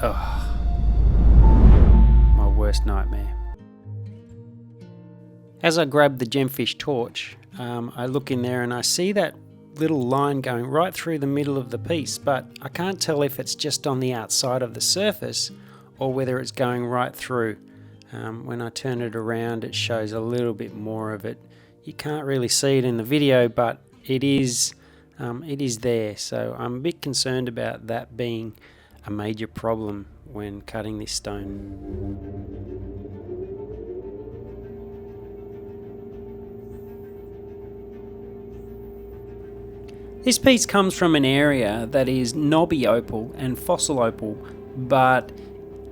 Oh, my worst nightmare. As I grab the gemfish torch, I look in there and I see that little line going right through the middle of the piece, but I can't tell if it's just on the outside of the surface or whether it's going right through. When I turn it around, it shows a little bit more of it. You can't really see it in the video, but it is there. So I'm a bit concerned about that being a major problem when cutting this stone. This piece comes from an area that is knobby opal and fossil opal, but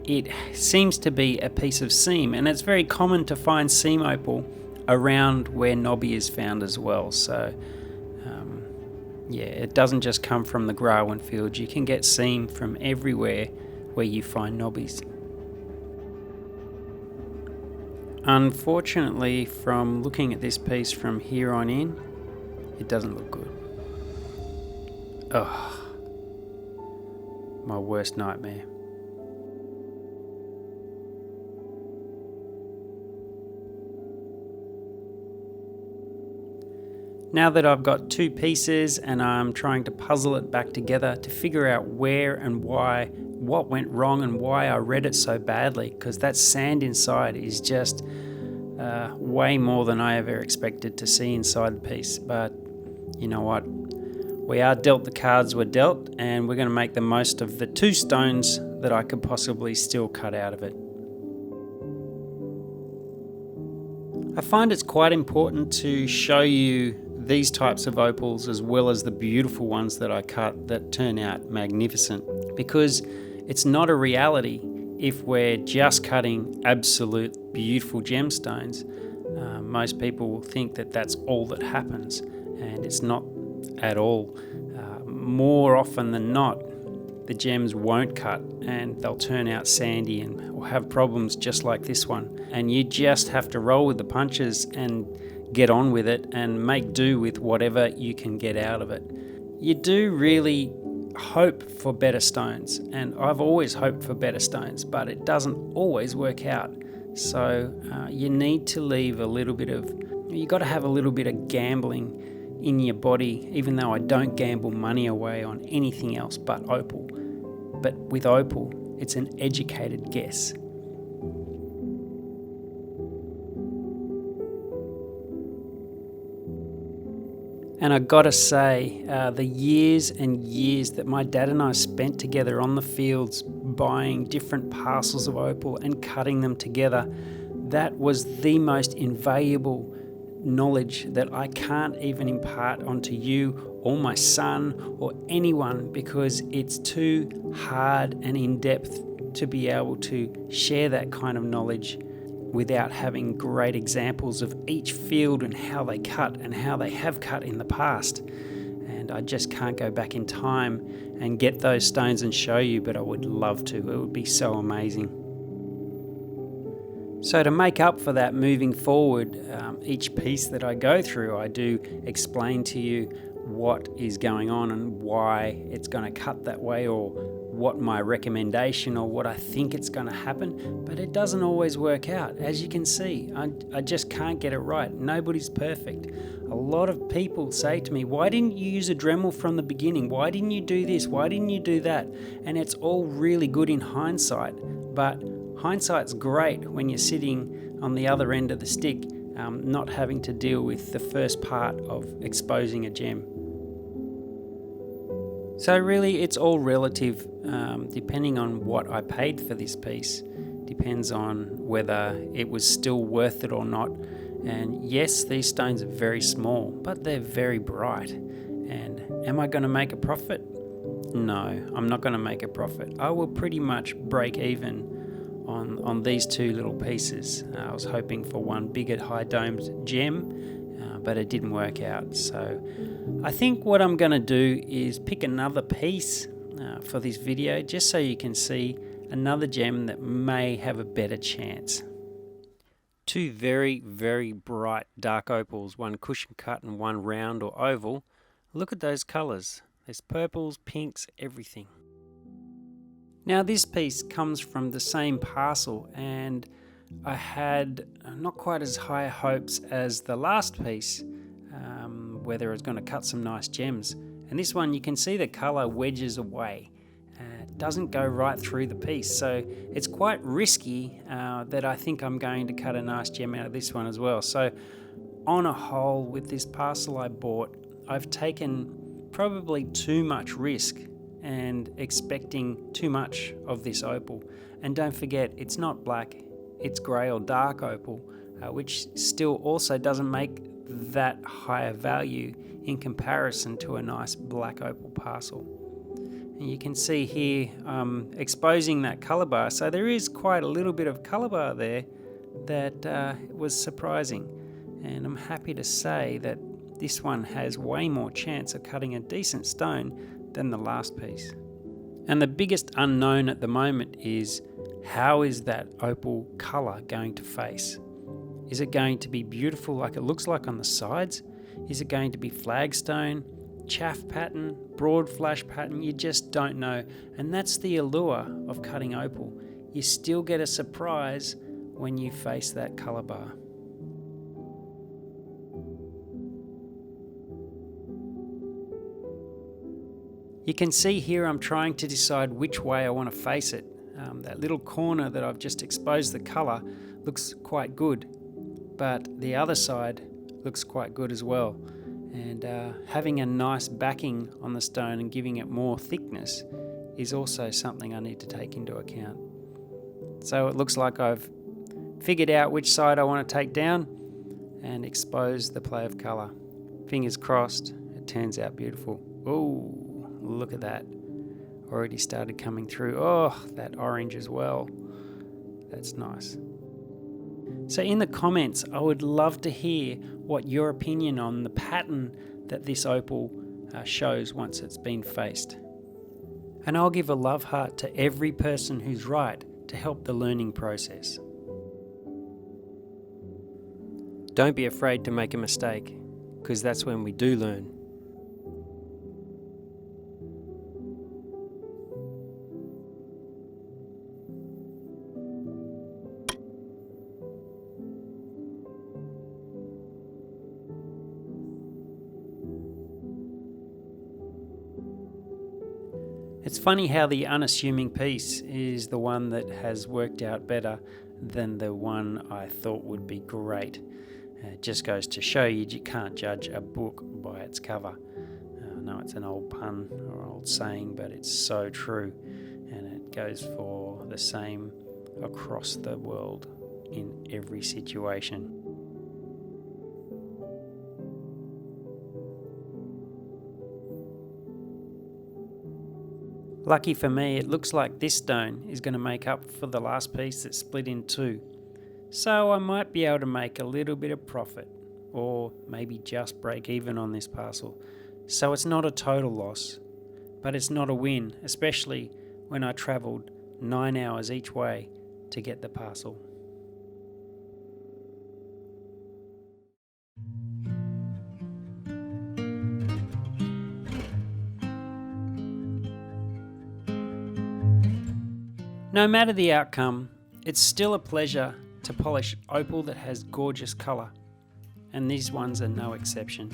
it seems to be a piece of seam, and it's very common to find seam opal around where knobby is found as well. So yeah, it doesn't just come from the Grawin fields. You can get seam from everywhere where you find knobbies. Unfortunately, from looking at this piece from here on in, it doesn't look good. Oh, my worst nightmare. Now that I've got two pieces and I'm trying to puzzle it back together to figure out where and why, what went wrong and why I read it so badly, because that sand inside is just way more than I ever expected to see inside the piece. But you know what? We are dealt the cards we're dealt, and we're going to make the most of the two stones that I could possibly still cut out of it. I find it's quite important to show you these types of opals as well as the beautiful ones that I cut that turn out magnificent, because it's not a reality if we're just cutting absolute beautiful gemstones. Most people will think that that's all that happens, and it's not at all. More often than not, the gems won't cut and they'll turn out sandy and will have problems just like this one. And you just have to roll with the punches and get on with it and make do with whatever you can get out of it. You do really hope for better stones, and I've always hoped for better stones, but it doesn't always work out. So you need to leave a little bit of, you got to have a little bit of gambling in your body, even though I don't gamble money away on anything else but opal. But with opal, it's an educated guess. And I gotta say, the years and years that my dad and I spent together on the fields buying different parcels of opal and cutting them together, that was the most invaluable knowledge that I can't even impart onto you or my son or anyone, because it's too hard and in-depth to be able to share that kind of knowledge without having great examples of each field and how they cut and how they have cut in the past. And I just can't go back in time and get those stones and show you, but I would love to. It would be so amazing. So to make up for that moving forward, each piece that I go through, I do explain to you what is going on and why it's going to cut that way, or what my recommendation or what I think it's going to happen, but it doesn't always work out. As you can see, I just can't get it right. Nobody's perfect. A lot of people say to me, why didn't you use a Dremel from the beginning? Why didn't you do this? Why didn't you do that? And it's all really good in hindsight, but hindsight's great when you're sitting on the other end of the stick, not having to deal with the first part of exposing a gem. So really, it's all relative, depending on what I paid for this piece. Depends on whether it was still worth it or not. And yes, these stones are very small, but they're very bright. And am I going to make a profit? No, I'm not going to make a profit. I will pretty much break even on these two little pieces. I was hoping for one bigger high domed gem, but it didn't work out. So I think what I'm going to do is pick another piece for this video, just so you can see another gem that may have a better chance. Two very, very bright dark opals, one cushion cut and one round or oval. Look at those colours. There's purples, pinks, everything. Now this piece comes from the same parcel, and I had not quite as high hopes as the last piece, whether it's going to cut some nice gems. And this one, you can see the colour wedges away. It doesn't go right through the piece, so it's quite risky that I think I'm going to cut a nice gem out of this one as well. So on a whole, with this parcel I bought, I've taken probably too much risk and expecting too much of this opal. And don't forget, it's not black, it's grey or dark opal, which still also doesn't make that higher value in comparison to a nice black opal parcel. And you can see here exposing that colour bar, so there is quite a little bit of colour bar there that was surprising. And I'm happy to say that this one has way more chance of cutting a decent stone than the last piece. And the biggest unknown at the moment is, how is that opal colour going to face? Is it going to be beautiful like it looks like on the sides? Is it going to be flagstone, chaff pattern, broad flash pattern? You just don't know. And that's the allure of cutting opal. You still get a surprise when you face that colour bar. You can see here I'm trying to decide which way I want to face it. That little corner that I've just exposed the colour looks quite good, but the other side looks quite good as well. And having a nice backing on the stone and giving it more thickness is also something I need to take into account. So it looks like I've figured out which side I want to take down and expose the play of colour. Fingers crossed, it turns out beautiful. Ooh. Look at that, already started coming through. Oh, that orange as well, that's nice. So in the comments, I would love to hear what your opinion on the pattern that this opal shows once it's been faced. And I'll give a love heart to every person who's right to help the learning process. Don't be afraid to make a mistake, because that's when we do learn. It's funny how the unassuming piece is the one that has worked out better than the one I thought would be great. It just goes to show you can't judge a book by its cover. I know it's an old pun or old saying, but it's so true, and it goes for the same across the world in every situation. Lucky for me, it looks like this stone is going to make up for the last piece that's split in two. So I might be able to make a little bit of profit, or maybe just break even on this parcel. So it's not a total loss, but it's not a win, especially when I travelled 9 hours each way to get the parcel. No matter the outcome, it's still a pleasure to polish opal that has gorgeous colour, and these ones are no exception.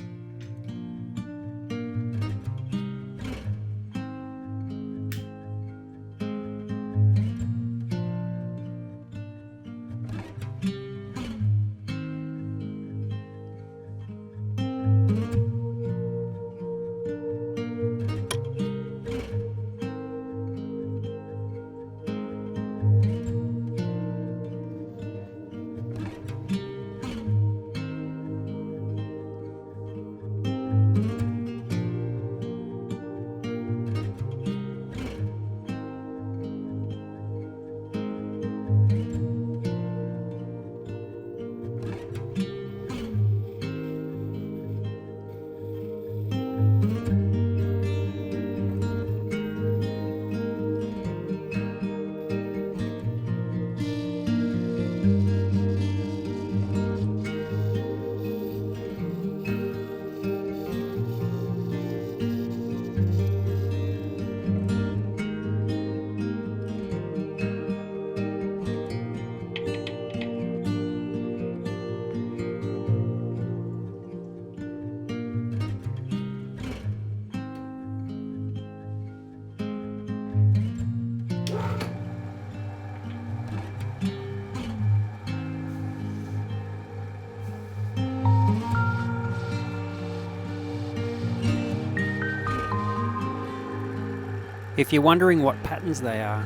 If you're wondering what patterns they are,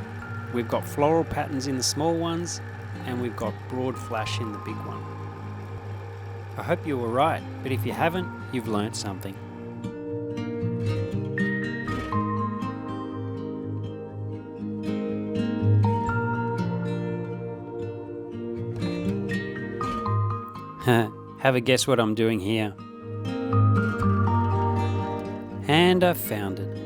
we've got floral patterns in the small ones and we've got broad flash in the big one. I hope you were right, but if you haven't, you've learnt something. Have a guess what I'm doing here. And I found it.